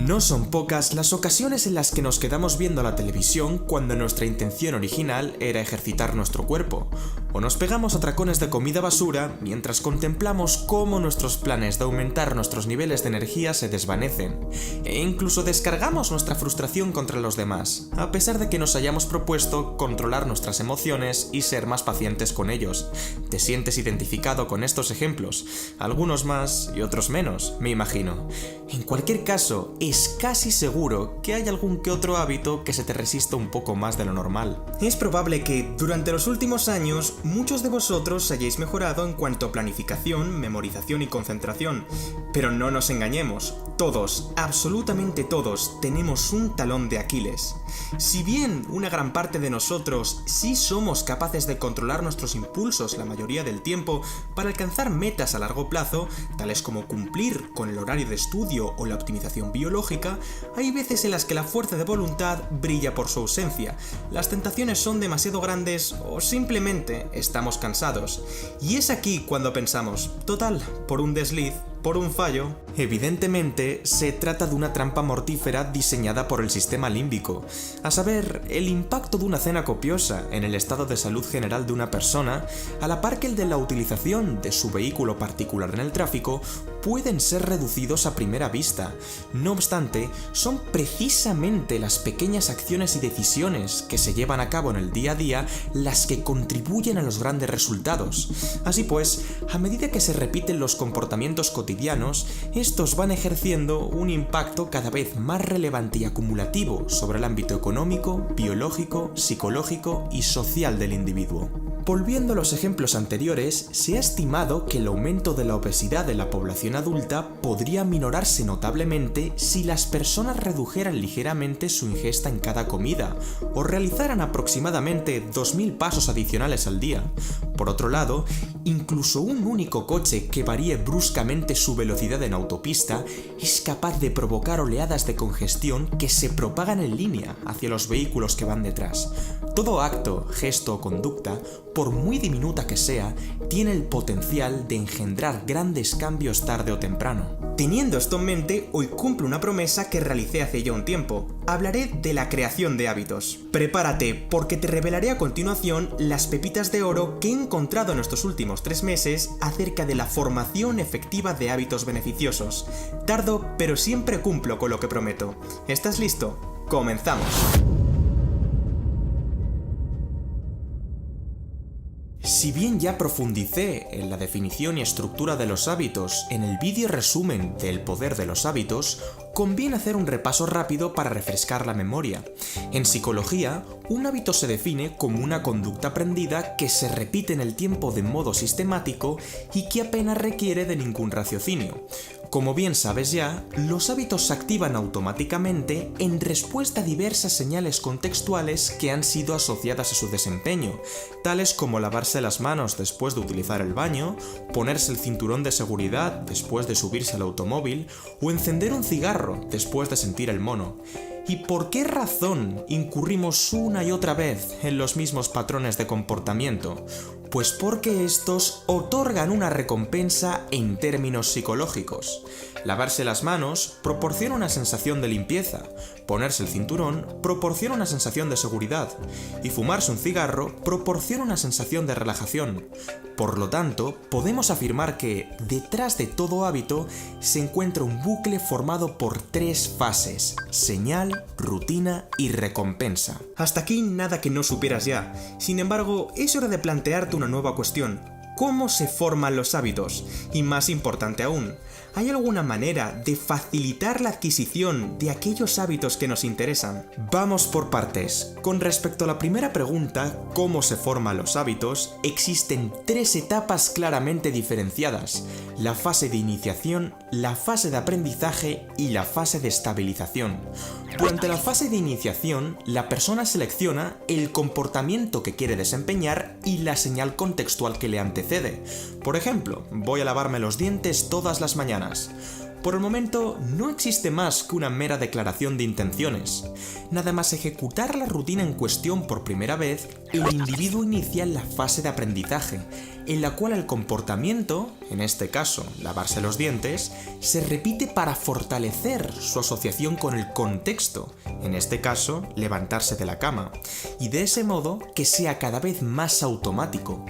No son pocas las ocasiones en las que nos quedamos viendo la televisión cuando nuestra intención original era ejercitar nuestro cuerpo, o nos pegamos atracones de comida basura mientras contemplamos cómo nuestros planes de aumentar nuestros niveles de energía se desvanecen, e incluso descargamos nuestra frustración contra los demás, a pesar de que nos hayamos propuesto controlar nuestras emociones y ser más pacientes con ellos. ¿Te sientes identificado con estos ejemplos? Algunos más y otros menos, me imagino. En cualquier caso, es casi seguro que hay algún que otro hábito que se te resista un poco más de lo normal. Es probable que, durante los últimos años, muchos de vosotros hayáis mejorado en cuanto a planificación, memorización y concentración. Pero no nos engañemos, todos, absolutamente todos, tenemos un talón de Aquiles. Si bien una gran parte de nosotros sí somos capaces de controlar nuestros impulsos la mayoría del tiempo para alcanzar metas a largo plazo, tales como cumplir con el horario de estudio o la optimización biológica, hay veces en las que la fuerza de voluntad brilla por su ausencia, las tentaciones son demasiado grandes o simplemente estamos cansados. Y es aquí cuando pensamos, total, por un desliz, por un fallo. Evidentemente, se trata de una trampa mortífera diseñada por el sistema límbico, a saber, el impacto de una cena copiosa en el estado de salud general de una persona, a la par que el de la utilización de su vehículo particular en el tráfico, pueden ser reducidos a primera vista. No obstante, son precisamente las pequeñas acciones y decisiones que se llevan a cabo en el día a día las que contribuyen a los grandes resultados. Así pues, a medida que se repiten los comportamientos cotidianos, estos van ejerciendo un impacto cada vez más relevante y acumulativo sobre el ámbito económico, biológico, psicológico y social del individuo. Volviendo a los ejemplos anteriores, se ha estimado que el aumento de la obesidad de la población adulta podría minorarse notablemente si las personas redujeran ligeramente su ingesta en cada comida, o realizaran aproximadamente 2000 pasos adicionales al día. Por otro lado, incluso un único coche que varíe bruscamente su velocidad en autopista es capaz de provocar oleadas de congestión que se propagan en línea hacia los vehículos que van detrás. Todo acto, gesto o conducta, por muy diminuta que sea, tiene el potencial de engendrar grandes cambios tarde o temprano. Teniendo esto en mente, hoy cumplo una promesa que realicé hace ya un tiempo. Hablaré de la creación de hábitos. Prepárate, porque te revelaré a continuación las pepitas de oro que he encontrado en estos últimos 3 meses acerca de la formación efectiva de hábitos beneficiosos. Tardo, pero siempre cumplo con lo que prometo. ¿Estás listo? ¡Comenzamos! Si bien ya profundicé en la definición y estructura de los hábitos en el vídeo resumen del poder de los hábitos, conviene hacer un repaso rápido para refrescar la memoria. En psicología, un hábito se define como una conducta aprendida que se repite en el tiempo de modo sistemático y que apenas requiere de ningún raciocinio. Como bien sabes ya, los hábitos se activan automáticamente en respuesta a diversas señales contextuales que han sido asociadas a su desempeño, tales como lavarse las manos después de utilizar el baño, ponerse el cinturón de seguridad después de subirse al automóvil o encender un cigarro después de sentir el mono. ¿Y por qué razón incurrimos una y otra vez en los mismos patrones de comportamiento? Pues porque estos otorgan una recompensa en términos psicológicos. Lavarse las manos proporciona una sensación de limpieza, ponerse el cinturón proporciona una sensación de seguridad, y fumarse un cigarro proporciona una sensación de relajación. Por lo tanto, podemos afirmar que, detrás de todo hábito, se encuentra un bucle formado por 3 fases: señal, rutina y recompensa. Hasta aquí nada que no supieras ya. Sin embargo, es hora de plantearte una nueva cuestión. ¿Cómo se forman los hábitos? Y más importante aún, ¿hay alguna manera de facilitar la adquisición de aquellos hábitos que nos interesan? Vamos por partes. Con respecto a la primera pregunta, ¿cómo se forman los hábitos?, existen 3 etapas claramente diferenciadas: la fase de iniciación, la fase de aprendizaje y la fase de estabilización. Durante la fase de iniciación, la persona selecciona el comportamiento que quiere desempeñar y la señal contextual que le antecede. Por ejemplo, voy a lavarme los dientes todas las mañanas. Por el momento, no existe más que una mera declaración de intenciones. Nada más ejecutar la rutina en cuestión por primera vez, el individuo inicia la fase de aprendizaje, en la cual el comportamiento, en este caso lavarse los dientes, se repite para fortalecer su asociación con el contexto, en este caso levantarse de la cama, y de ese modo que sea cada vez más automático.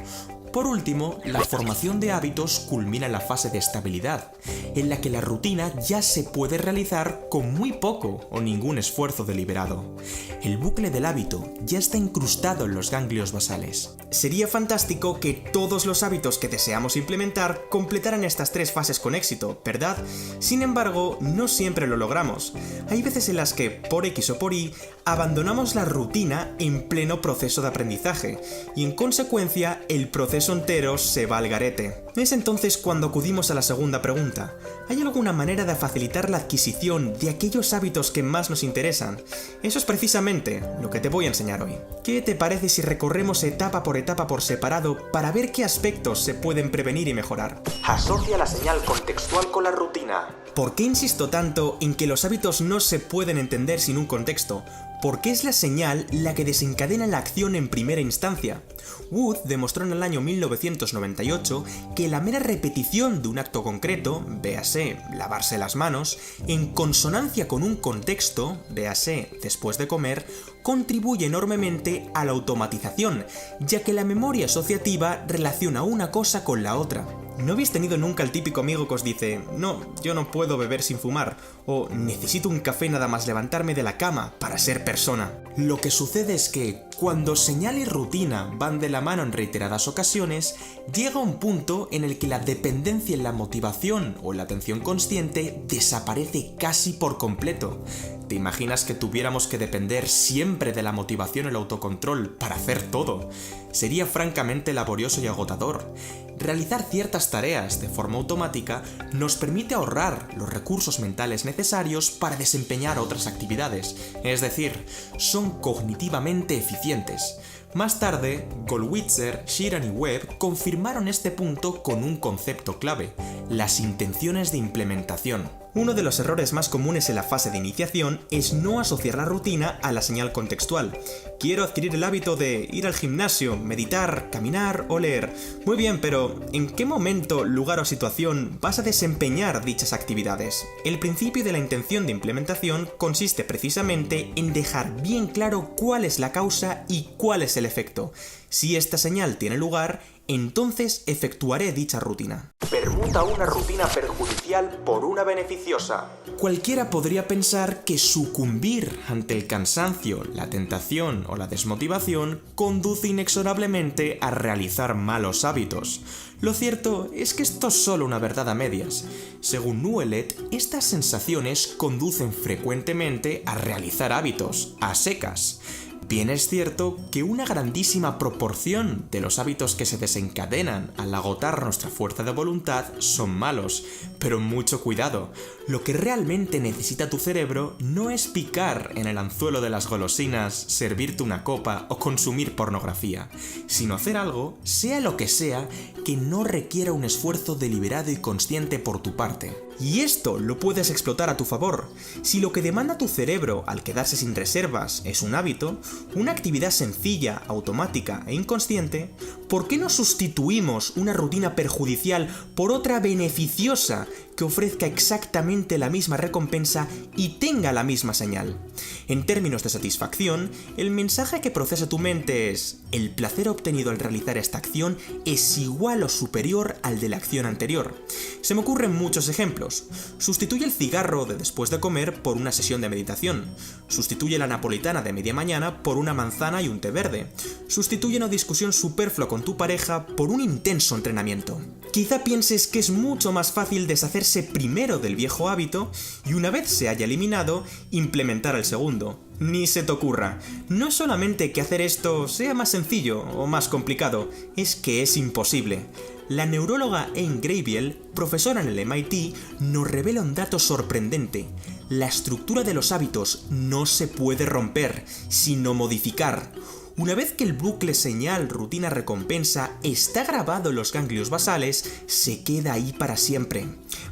Por último, la formación de hábitos culmina en la fase de estabilidad, en la que la rutina ya se puede realizar con muy poco o ningún esfuerzo deliberado. El bucle del hábito ya está incrustado en los ganglios basales. Sería fantástico que todos los hábitos que deseamos implementar completaran estas 3 fases con éxito, ¿verdad? Sin embargo, no siempre lo logramos. Hay veces en las que, por X o por Y, abandonamos la rutina en pleno proceso de aprendizaje, y en consecuencia el proceso entero se va al garete. Es entonces cuando acudimos a la segunda pregunta. ¿Hay alguna manera de facilitar la adquisición de aquellos hábitos que más nos interesan? Eso es precisamente lo que te voy a enseñar hoy. ¿Qué te parece si recorremos etapa por separado para ver qué aspectos se pueden prevenir y mejorar? Asocia la señal contextual con la rutina. ¿Por qué insisto tanto en que los hábitos no se pueden entender sin un contexto? Porque es la señal la que desencadena la acción en primera instancia. Wood demostró en el año 1998 que la mera repetición de un acto concreto, véase lavarse las manos, en consonancia con un contexto, véase después de comer, contribuye enormemente a la automatización, ya que la memoria asociativa relaciona una cosa con la otra. ¿No habéis tenido nunca el típico amigo que os dice, no, yo no puedo beber sin fumar, o necesito un café nada más levantarme de la cama para ser persona? Lo que sucede es que, cuando señal y rutina van de la mano en reiteradas ocasiones, llega un punto en el que la dependencia en la motivación o en la atención consciente desaparece casi por completo. ¿Te imaginas que tuviéramos que depender siempre de la motivación y el autocontrol para hacer todo? Sería francamente laborioso y agotador. Realizar ciertas tareas de forma automática nos permite ahorrar los recursos mentales necesarios para desempeñar otras actividades, es decir, son cognitivamente eficientes. Más tarde, Goldwitzer, Sheeran y Webb confirmaron este punto con un concepto clave: las intenciones de implementación. Uno de los errores más comunes en la fase de iniciación es no asociar la rutina a la señal contextual. Quiero adquirir el hábito de ir al gimnasio, meditar, caminar o leer. Muy bien, pero ¿en qué momento, lugar o situación vas a desempeñar dichas actividades? El principio de la intención de implementación consiste precisamente en dejar bien claro cuál es la causa y cuál es el efecto. Si esta señal tiene lugar, entonces efectuaré dicha rutina. Permuta una rutina perjudicial por una beneficiosa. Cualquiera podría pensar que sucumbir ante el cansancio, la tentación o la desmotivación conduce inexorablemente a realizar malos hábitos. Lo cierto es que esto es solo una verdad a medias. Según Nuelet, estas sensaciones conducen frecuentemente a realizar hábitos, a secas. Bien es cierto que una grandísima proporción de los hábitos que se desencadenan al agotar nuestra fuerza de voluntad son malos, pero mucho cuidado, lo que realmente necesita tu cerebro no es picar en el anzuelo de las golosinas, servirte una copa o consumir pornografía, sino hacer algo, sea lo que sea, que no requiera un esfuerzo deliberado y consciente por tu parte. Y esto lo puedes explotar a tu favor. Si lo que demanda tu cerebro al quedarse sin reservas es un hábito, una actividad sencilla, automática e inconsciente, ¿por qué no sustituimos una rutina perjudicial por otra beneficiosa que ofrezca exactamente la misma recompensa y tenga la misma señal? En términos de satisfacción, el mensaje que procesa tu mente es: el placer obtenido al realizar esta acción es igual o superior al de la acción anterior. Se me ocurren muchos ejemplos. Sustituye el cigarro de después de comer por una sesión de meditación. Sustituye la napolitana de media mañana por una manzana y un té verde. Sustituye una discusión superflua con tu pareja por un intenso entrenamiento. Quizá pienses que es mucho más fácil deshacerse primero del viejo hábito y, una vez se haya eliminado, implementar el segundo. Ni se te ocurra. No es solamente que hacer esto sea más sencillo o más complicado, es que es imposible. La neuróloga Anne Graybiel, profesora en el MIT, nos revela un dato sorprendente. La estructura de los hábitos no se puede romper, sino modificar. Una vez que el bucle señal, rutina, recompensa está grabado en los ganglios basales, se queda ahí para siempre.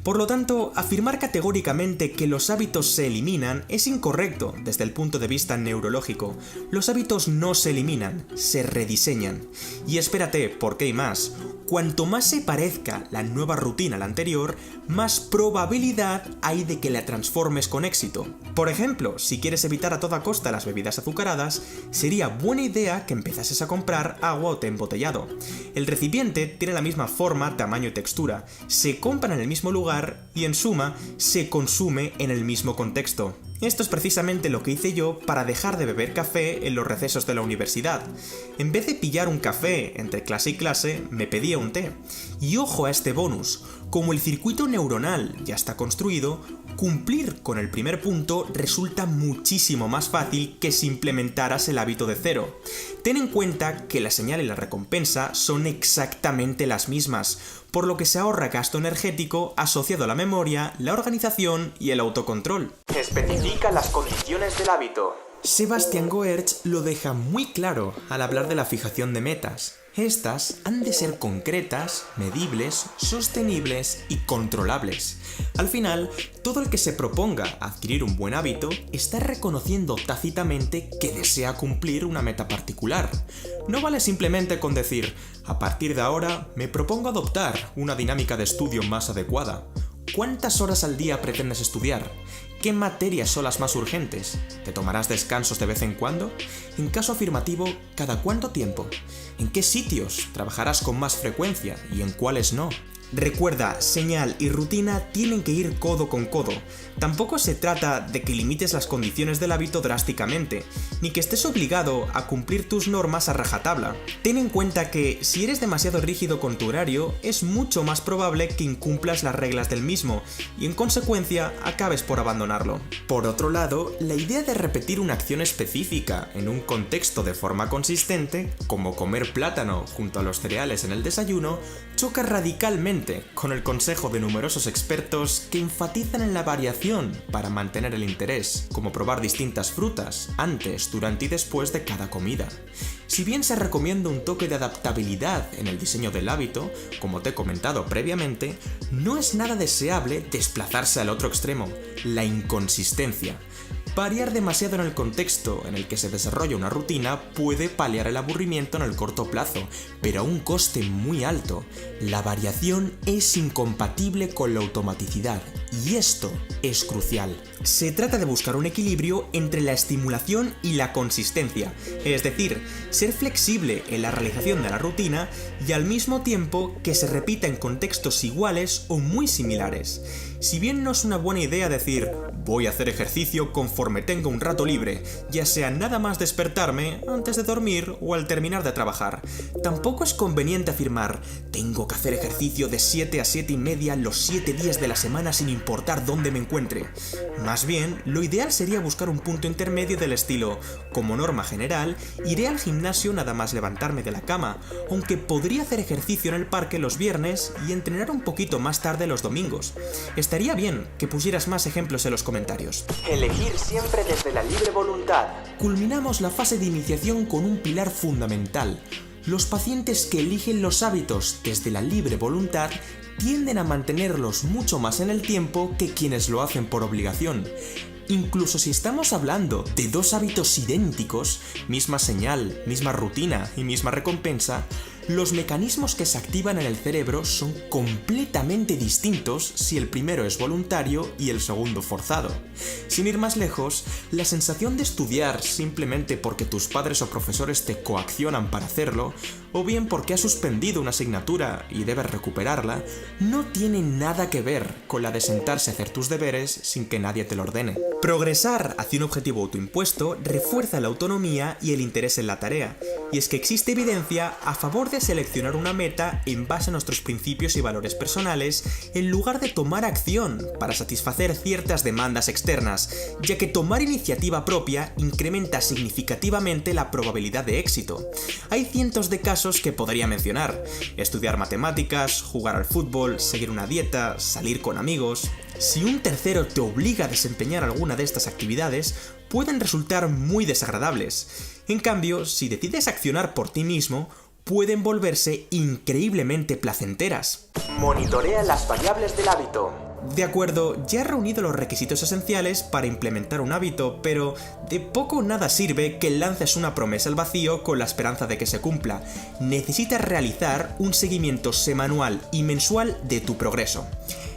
Por lo tanto, afirmar categóricamente que los hábitos se eliminan es incorrecto desde el punto de vista neurológico. Los hábitos no se eliminan, se rediseñan. Y espérate, porque hay más. Cuanto más se parezca la nueva rutina a la anterior, más probabilidad hay de que la transformes con éxito. Por ejemplo, si quieres evitar a toda costa las bebidas azucaradas, sería buena idea que empezases a comprar agua o té embotellado. El recipiente tiene la misma forma, tamaño y textura, se compra en el mismo lugar y en suma, se consume en el mismo contexto. Esto es precisamente lo que hice yo para dejar de beber café en los recesos de la universidad. En vez de pillar un café entre clase y clase, me pedía un té. Y ojo a este bonus, como el circuito neuronal ya está construido, cumplir con el primer punto resulta muchísimo más fácil que si implementaras el hábito de cero. Ten en cuenta que la señal y la recompensa son exactamente las mismas, por lo que se ahorra gasto energético asociado a la memoria, la organización y el autocontrol. Especifica las condiciones del hábito. Sebastian Goertz lo deja muy claro al hablar de la fijación de metas. Estas han de ser concretas, medibles, sostenibles y controlables. Al final, todo el que se proponga adquirir un buen hábito está reconociendo tácitamente que desea cumplir una meta particular. No vale simplemente con decir, a partir de ahora me propongo adoptar una dinámica de estudio más adecuada. ¿Cuántas horas al día pretendes estudiar? ¿Qué materias son las más urgentes? ¿Te tomarás descansos de vez en cuando? En caso afirmativo, ¿cada cuánto tiempo? ¿En qué sitios trabajarás con más frecuencia y en cuáles no? Recuerda, señal y rutina tienen que ir codo con codo. Tampoco se trata de que limites las condiciones del hábito drásticamente, ni que estés obligado a cumplir tus normas a rajatabla. Ten en cuenta que si eres demasiado rígido con tu horario, es mucho más probable que incumplas las reglas del mismo y en consecuencia acabes por abandonarlo. Por otro lado, la idea de repetir una acción específica en un contexto de forma consistente, como comer plátano junto a los cereales en el desayuno, choca radicalmente con el consejo de numerosos expertos que enfatizan en la variación para mantener el interés, como probar distintas frutas antes, durante y después de cada comida. Si bien se recomienda un toque de adaptabilidad en el diseño del hábito, como te he comentado previamente, no es nada deseable desplazarse al otro extremo, la inconsistencia. Variar demasiado en el contexto en el que se desarrolla una rutina puede paliar el aburrimiento en el corto plazo, pero a un coste muy alto. La variación es incompatible con la automaticidad, y esto es crucial. Se trata de buscar un equilibrio entre la estimulación y la consistencia, es decir, ser flexible en la realización de la rutina y al mismo tiempo que se repita en contextos iguales o muy similares. Si bien no es una buena idea decir, voy a hacer ejercicio conforme tenga un rato libre, ya sea nada más despertarme, antes de dormir o al terminar de trabajar, tampoco es conveniente afirmar, tengo que hacer ejercicio de 7 a 7 y media los 7 días de la semana sin importar dónde me encuentre. Más bien, lo ideal sería buscar un punto intermedio del estilo, como norma general, iré al gimnasio nada más levantarme de la cama, aunque podría hacer ejercicio en el parque los viernes y entrenar un poquito más tarde los domingos. Estaría bien que pusieras más ejemplos en los comentarios. Elegir siempre desde la libre voluntad. Culminamos la fase de iniciación con un pilar fundamental. Los pacientes que eligen los hábitos desde la libre voluntad tienden a mantenerlos mucho más en el tiempo que quienes lo hacen por obligación. Incluso si estamos hablando de dos hábitos idénticos, misma señal, misma rutina y misma recompensa, los mecanismos que se activan en el cerebro son completamente distintos si el primero es voluntario y el segundo forzado. Sin ir más lejos, la sensación de estudiar simplemente porque tus padres o profesores te coaccionan para hacerlo, o bien porque has suspendido una asignatura y debes recuperarla, no tiene nada que ver con la de sentarse a hacer tus deberes sin que nadie te lo ordene. Progresar hacia un objetivo autoimpuesto refuerza la autonomía y el interés en la tarea, y es que existe evidencia a favor de seleccionar una meta en base a nuestros principios y valores personales en lugar de tomar acción para satisfacer ciertas demandas externas, ya que tomar iniciativa propia incrementa significativamente la probabilidad de éxito. Hay cientos de casos que podría mencionar: estudiar matemáticas, jugar al fútbol, seguir una dieta, salir con amigos. Si un tercero te obliga a desempeñar alguna de estas actividades, pueden resultar muy desagradables. En cambio, si decides accionar por ti mismo, pueden volverse increíblemente placenteras. Monitorea las variables del hábito. De acuerdo, ya he reunido los requisitos esenciales para implementar un hábito, pero de poco o nada sirve que lances una promesa al vacío con la esperanza de que se cumpla. Necesitas realizar un seguimiento semanal y mensual de tu progreso.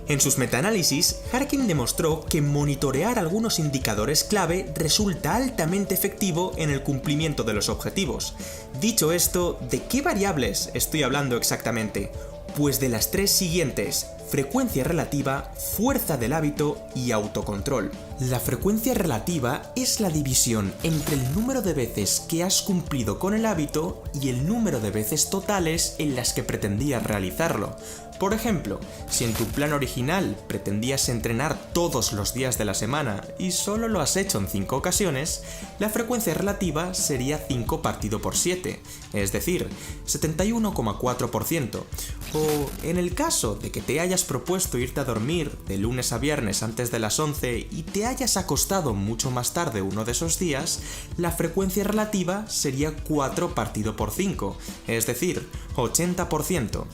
En sus metaanálisis, Harkin demostró que monitorear algunos indicadores clave resulta altamente efectivo en el cumplimiento de los objetivos. Dicho esto, ¿de qué variables estoy hablando exactamente? Pues de las tres siguientes: frecuencia relativa, fuerza del hábito y autocontrol. La frecuencia relativa es la división entre el número de veces que has cumplido con el hábito y el número de veces totales en las que pretendías realizarlo. Por ejemplo, si en tu plan original pretendías entrenar todos los días de la semana y solo lo has hecho en 5 ocasiones, la frecuencia relativa sería 5 partido por 7, es decir, 71,4%. O en el caso de que te hayas propuesto irte a dormir de lunes a viernes antes de las 11 y te hayas acostado mucho más tarde uno de esos días, la frecuencia relativa sería 4 partido por 5, es decir, 80%.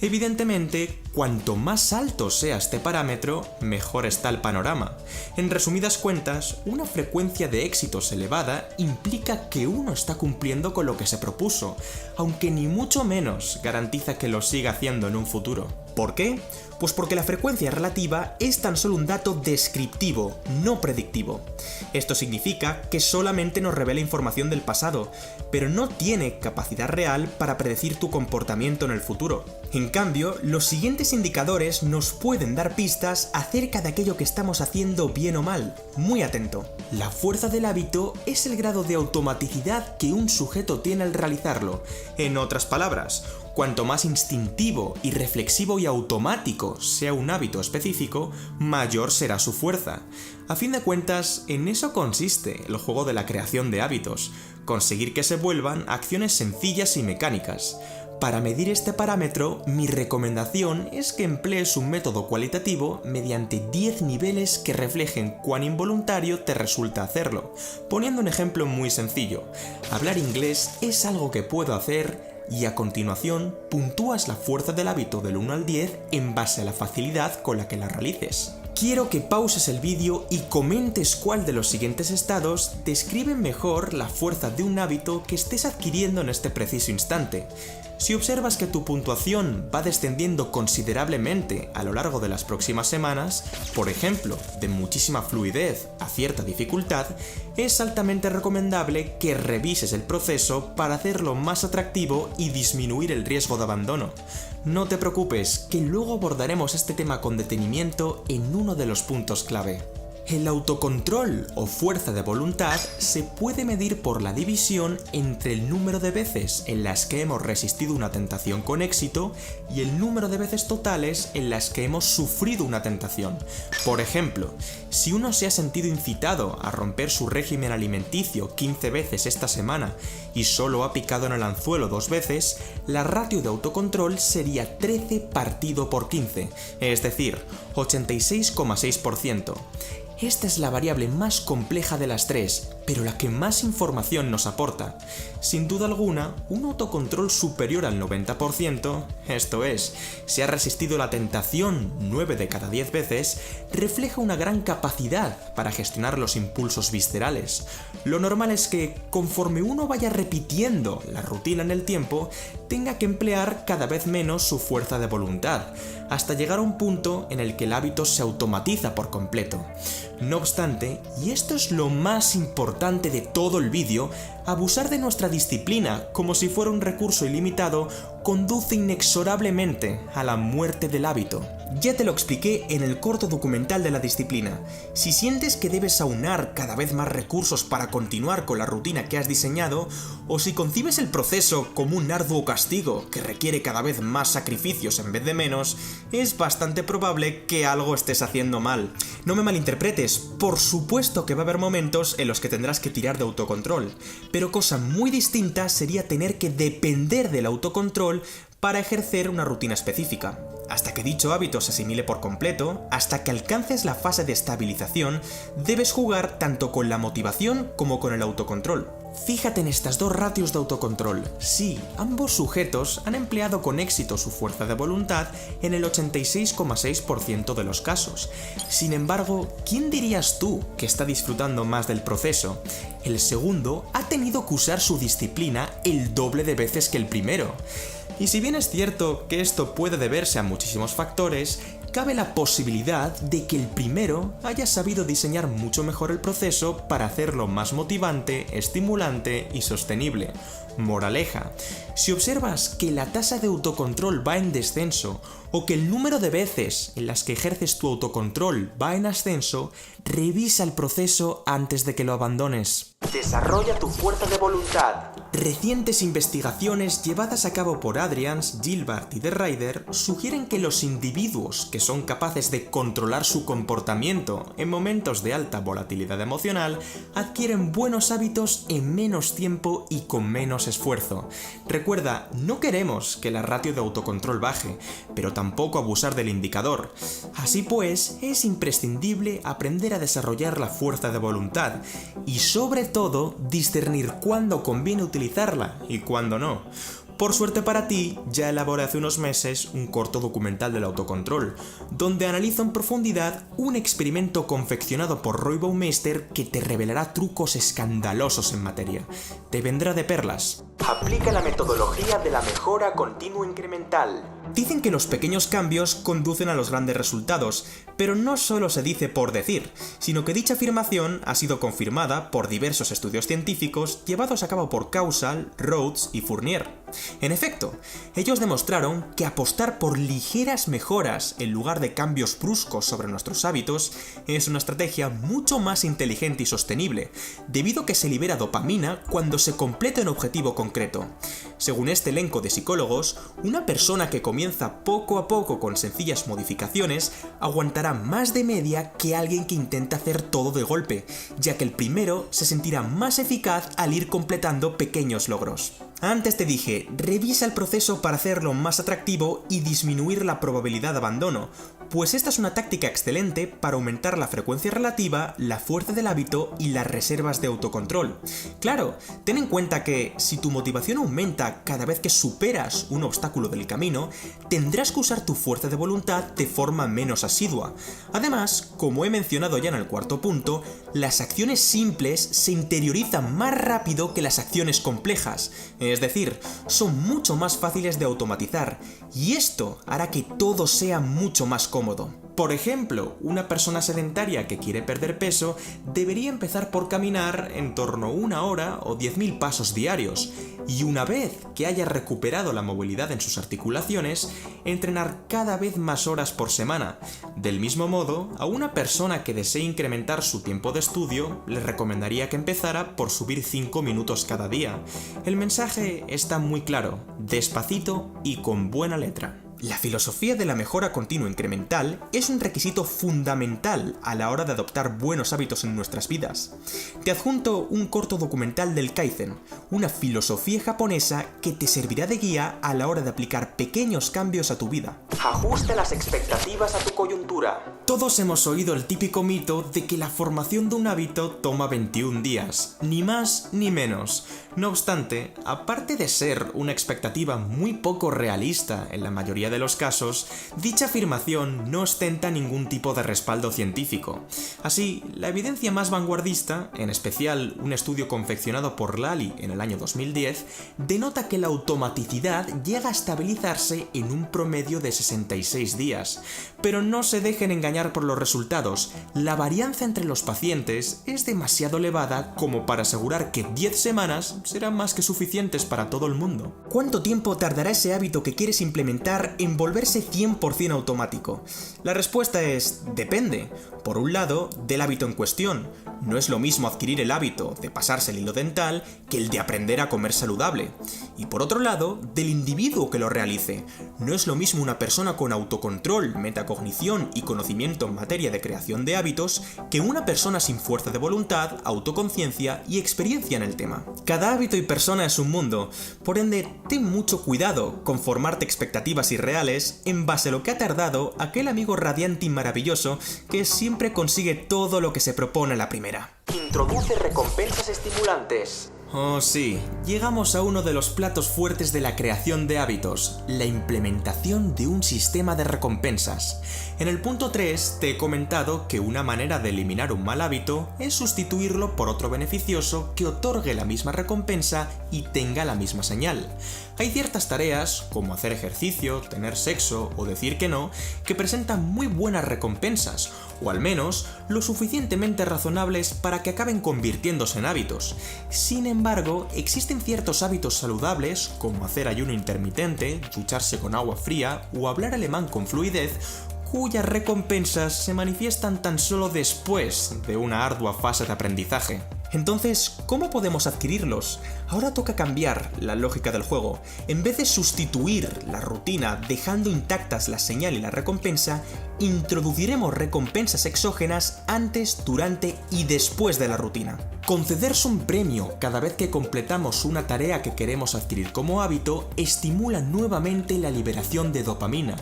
Evidentemente, cuanto más alto sea este parámetro, mejor está el panorama. En resumidas cuentas, una frecuencia de éxitos elevada implica que uno está cumpliendo con lo que se propuso, aunque ni mucho menos garantiza que lo siga haciendo en un futuro. ¿Por qué? Pues porque la frecuencia relativa es tan solo un dato descriptivo, no predictivo. Esto significa que solamente nos revela información del pasado, pero no tiene capacidad real para predecir tu comportamiento en el futuro. En cambio, los siguientes indicadores nos pueden dar pistas acerca de aquello que estamos haciendo bien o mal. Muy atento. La fuerza del hábito es el grado de automaticidad que un sujeto tiene al realizarlo. En otras palabras, cuanto más instintivo, irreflexivo y automático sea un hábito específico, mayor será su fuerza. A fin de cuentas, en eso consiste el juego de la creación de hábitos, conseguir que se vuelvan acciones sencillas y mecánicas. Para medir este parámetro, mi recomendación es que emplees un método cualitativo mediante 10 niveles que reflejen cuán involuntario te resulta hacerlo. Poniendo un ejemplo muy sencillo, hablar inglés es algo que puedo hacer y a continuación puntúas la fuerza del hábito del 1 al 10 en base a la facilidad con la que la realices. Quiero que pauses el vídeo y comentes cuál de los siguientes estados describe mejor la fuerza de un hábito que estés adquiriendo en este preciso instante. Si observas que tu puntuación va descendiendo considerablemente a lo largo de las próximas semanas, por ejemplo, de muchísima fluidez a cierta dificultad, es altamente recomendable que revises el proceso para hacerlo más atractivo y disminuir el riesgo de abandono. No te preocupes, que luego abordaremos este tema con detenimiento en uno de los puntos clave. El autocontrol o fuerza de voluntad se puede medir por la división entre el número de veces en las que hemos resistido una tentación con éxito y el número de veces totales en las que hemos sufrido una tentación. Por ejemplo, si uno se ha sentido incitado a romper su régimen alimenticio 15 veces esta semana y solo ha picado en el anzuelo 2 veces, la ratio de autocontrol sería 13 partido por 15, es decir, 86,6%. Esta es la variable más compleja de las tres, pero la que más información nos aporta. Sin duda alguna, un autocontrol superior al 90%, esto es, si ha resistido la tentación 9 de cada 10 veces, refleja una gran capacidad para gestionar los impulsos viscerales. Lo normal es que, conforme uno vaya repitiendo la rutina en el tiempo, tenga que emplear cada vez menos su fuerza de voluntad, hasta llegar a un punto en el que el hábito se automatiza por completo. No obstante, y esto es lo más importante de todo el vídeo, abusar de nuestra disciplina como si fuera un recurso ilimitado conduce inexorablemente a la muerte del hábito. Ya te lo expliqué en el corto documental de la disciplina. Si sientes que debes aunar cada vez más recursos para continuar con la rutina que has diseñado, o si concibes el proceso como un arduo castigo que requiere cada vez más sacrificios en vez de menos, es bastante probable que algo estés haciendo mal. No me malinterpretes, por supuesto que va a haber momentos en los que tendrás que tirar de autocontrol, pero cosa muy distinta sería tener que depender del autocontrol para ejercer una rutina específica. Hasta que dicho hábito se asimile por completo, hasta que alcances la fase de estabilización, debes jugar tanto con la motivación como con el autocontrol. Fíjate en estas dos ratios de autocontrol. Sí, ambos sujetos han empleado con éxito su fuerza de voluntad en el 86,6% de los casos. Sin embargo, ¿quién dirías tú que está disfrutando más del proceso? El segundo ha tenido que usar su disciplina el doble de veces que el primero. Y si bien es cierto que esto puede deberse a muchísimos factores, cabe la posibilidad de que el primero haya sabido diseñar mucho mejor el proceso para hacerlo más motivante, estimulante y sostenible. Moraleja: si observas que la tasa de autocontrol va en descenso o que el número de veces en las que ejerces tu autocontrol va en ascenso, revisa el proceso antes de que lo abandones. Desarrolla tu fuerza de voluntad. Recientes investigaciones llevadas a cabo por Adrians, Gilbert y De Ryder sugieren que los individuos que son capaces de controlar su comportamiento en momentos de alta volatilidad emocional adquieren buenos hábitos en menos tiempo y con menos esfuerzo. Recuerda, no queremos que la ratio de autocontrol baje, pero tampoco abusar del indicador. Así pues, es imprescindible aprender a desarrollar la fuerza de voluntad y sobre todo discernir cuándo conviene utilizarla y cuándo no. Por suerte para ti, ya elaboré hace unos meses un corto documental del autocontrol, donde analizo en profundidad un experimento confeccionado por Roy Baumeister que te revelará trucos escandalosos en materia. Te vendrá de perlas. Aplica la metodología de la mejora continua incremental. Dicen que los pequeños cambios conducen a los grandes resultados, pero no solo se dice por decir, sino que dicha afirmación ha sido confirmada por diversos estudios científicos llevados a cabo por Causal, Rhodes y Fournier. En efecto, ellos demostraron que apostar por ligeras mejoras en lugar de cambios bruscos sobre nuestros hábitos es una estrategia mucho más inteligente y sostenible, debido a que se libera dopamina cuando se completa un objetivo concreto. Según este elenco de psicólogos, una persona que comienza poco a poco con sencillas modificaciones aguantará más de media que alguien que intenta hacer todo de golpe, ya que el primero se sentirá más eficaz al ir completando pequeños logros. Antes te dije, revisa el proceso para hacerlo más atractivo y disminuir la probabilidad de abandono, pues esta es una táctica excelente para aumentar la frecuencia relativa, la fuerza del hábito y las reservas de autocontrol. Claro, ten en cuenta que si tu motivación aumenta cada vez que superas un obstáculo del camino, tendrás que usar tu fuerza de voluntad de forma menos asidua. Además, como he mencionado ya en el cuarto punto, las acciones simples se interiorizan más rápido que las acciones complejas, es decir, son mucho más fáciles de automatizar, y esto hará que todo sea mucho más cómodo. Por ejemplo, una persona sedentaria que quiere perder peso debería empezar por caminar en torno a 1 hora o 10.000 pasos diarios, y una vez que haya recuperado la movilidad en sus articulaciones, entrenar cada vez más horas por semana. Del mismo modo, a una persona que desee incrementar su tiempo de estudio, le recomendaría que empezara por subir 5 minutos cada día. El mensaje está muy claro, despacito y con buena letra. La filosofía de la mejora continua incremental es un requisito fundamental a la hora de adoptar buenos hábitos en nuestras vidas. Te adjunto un corto documental del Kaizen, una filosofía japonesa que te servirá de guía a la hora de aplicar pequeños cambios a tu vida. Ajusta las expectativas a tu coyuntura. Todos hemos oído el típico mito de que la formación de un hábito toma 21 días, ni más ni menos. No obstante, aparte de ser una expectativa muy poco realista en la mayoría de los casos, dicha afirmación no ostenta ningún tipo de respaldo científico. Así, la evidencia más vanguardista, en especial un estudio confeccionado por Lally en el año 2010, denota que la automaticidad llega a estabilizarse en un promedio de 66 días. Pero no se dejen engañar por los resultados, la varianza entre los pacientes es demasiado elevada como para asegurar que 10 semanas serán más que suficientes para todo el mundo. ¿Cuánto tiempo tardará ese hábito que quieres implementar en volverse 100% automático? La respuesta es, depende. Por un lado, del hábito en cuestión. No es lo mismo adquirir el hábito de pasarse el hilo dental que el de aprender a comer saludable. Y por otro lado, del individuo que lo realice. No es lo mismo una persona con autocontrol, metacognición y conocimiento en materia de creación de hábitos que una persona sin fuerza de voluntad, autoconciencia y experiencia en el tema. Cada hábito y persona es un mundo, por ende, ten mucho cuidado con formarte expectativas irreales en base a lo que ha tardado aquel amigo radiante y maravilloso que siempre consigue todo lo que se propone a la primera. Introduce recompensas estimulantes. Oh sí, llegamos a uno de los platos fuertes de la creación de hábitos, la implementación de un sistema de recompensas. En el punto 3 te he comentado que una manera de eliminar un mal hábito es sustituirlo por otro beneficioso que otorgue la misma recompensa y tenga la misma señal. Hay ciertas tareas, como hacer ejercicio, tener sexo o decir que no, que presentan muy buenas recompensas, o al menos lo suficientemente razonables para que acaben convirtiéndose en hábitos. Sin embargo, existen ciertos hábitos saludables, como hacer ayuno intermitente, ducharse con agua fría o hablar alemán con fluidez, cuyas recompensas se manifiestan tan solo después de una ardua fase de aprendizaje. Entonces, ¿cómo podemos adquirirlos? Ahora toca cambiar la lógica del juego. En vez de sustituir la rutina dejando intactas la señal y la recompensa, introduciremos recompensas exógenas antes, durante y después de la rutina. Concederse un premio cada vez que completamos una tarea que queremos adquirir como hábito estimula nuevamente la liberación de dopamina,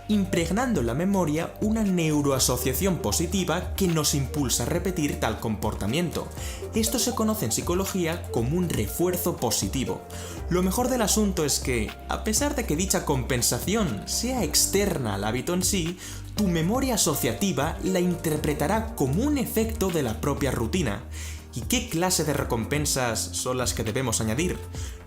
impregnando en la memoria una neuroasociación positiva que nos impulsa a repetir tal comportamiento. Esto se conoce en psicología como un refuerzo positivo. Lo mejor del asunto es que, a pesar de que dicha compensación sea externa al hábito en sí, tu memoria asociativa la interpretará como un efecto de la propia rutina. ¿Y qué clase de recompensas son las que debemos añadir?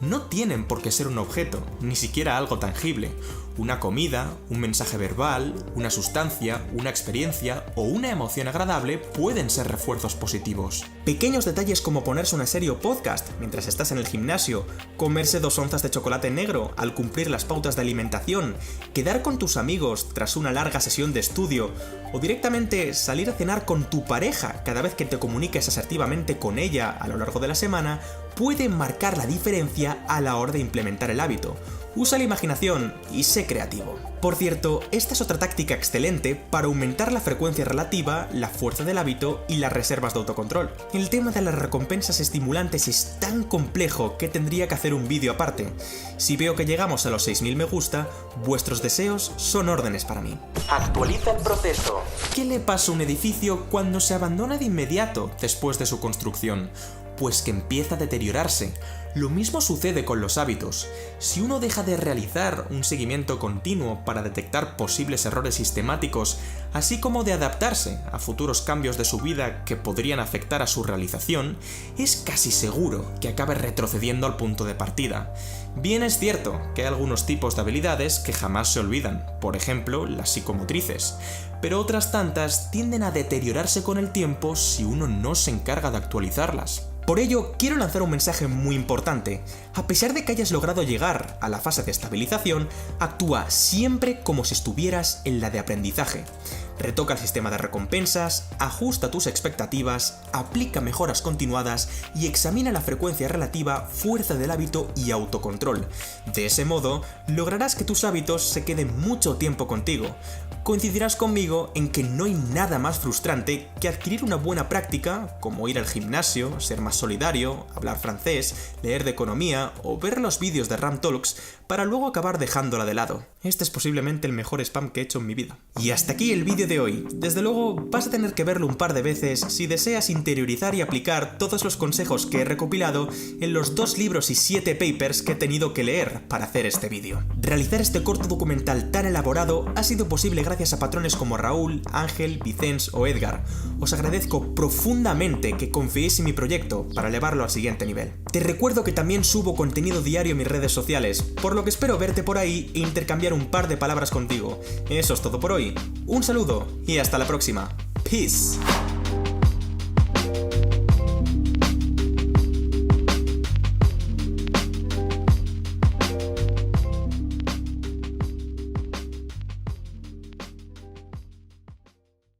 No tienen por qué ser un objeto, ni siquiera algo tangible. Una comida, un mensaje verbal, una sustancia, una experiencia o una emoción agradable pueden ser refuerzos positivos. Pequeños detalles como ponerse una serie o podcast mientras estás en el gimnasio, comerse 2 onzas de chocolate negro al cumplir las pautas de alimentación, quedar con tus amigos tras una larga sesión de estudio o directamente salir a cenar con tu pareja cada vez que te comuniques asertivamente con ella a lo largo de la semana pueden marcar la diferencia a la hora de implementar el hábito. Usa la imaginación y sé creativo. Por cierto, esta es otra táctica excelente para aumentar la frecuencia relativa, la fuerza del hábito y las reservas de autocontrol. El tema de las recompensas estimulantes es tan complejo que tendría que hacer un vídeo aparte. Si veo que llegamos a los 6000 me gusta, vuestros deseos son órdenes para mí. Actualiza el proceso. ¿Qué le pasa a un edificio cuando se abandona de inmediato después de su construcción? Pues que empieza a deteriorarse. Lo mismo sucede con los hábitos. Si uno deja de realizar un seguimiento continuo para detectar posibles errores sistemáticos, así como de adaptarse a futuros cambios de su vida que podrían afectar a su realización, es casi seguro que acabe retrocediendo al punto de partida. Bien es cierto que hay algunos tipos de habilidades que jamás se olvidan, por ejemplo, las psicomotrices, pero otras tantas tienden a deteriorarse con el tiempo si uno no se encarga de actualizarlas. Por ello, quiero lanzar un mensaje muy importante. A pesar de que hayas logrado llegar a la fase de estabilización, actúa siempre como si estuvieras en la de aprendizaje. Retoca el sistema de recompensas, ajusta tus expectativas, aplica mejoras continuadas y examina la frecuencia relativa, fuerza del hábito y autocontrol. De ese modo, lograrás que tus hábitos se queden mucho tiempo contigo. Coincidirás conmigo en que no hay nada más frustrante que adquirir una buena práctica, como ir al gimnasio, ser más solidario, hablar francés, leer de economía o ver los vídeos de Ram Talks, para luego acabar dejándola de lado. Este es posiblemente el mejor spam que he hecho en mi vida. Y hasta aquí el vídeo de hoy. Desde luego vas a tener que verlo un par de veces si deseas interiorizar y aplicar todos los consejos que he recopilado en los 2 libros y 7 papers que he tenido que leer para hacer este vídeo. Realizar este corto documental tan elaborado ha sido posible gracias a patrones como Raúl, Ángel, Vicens o Edgar. Os agradezco profundamente que confiéis en mi proyecto para elevarlo al siguiente nivel. Te recuerdo que también subo contenido diario en mis redes sociales, por lo que espero verte por ahí e intercambiar un par de palabras contigo. Eso es todo por hoy. Un saludo y hasta la próxima. Peace.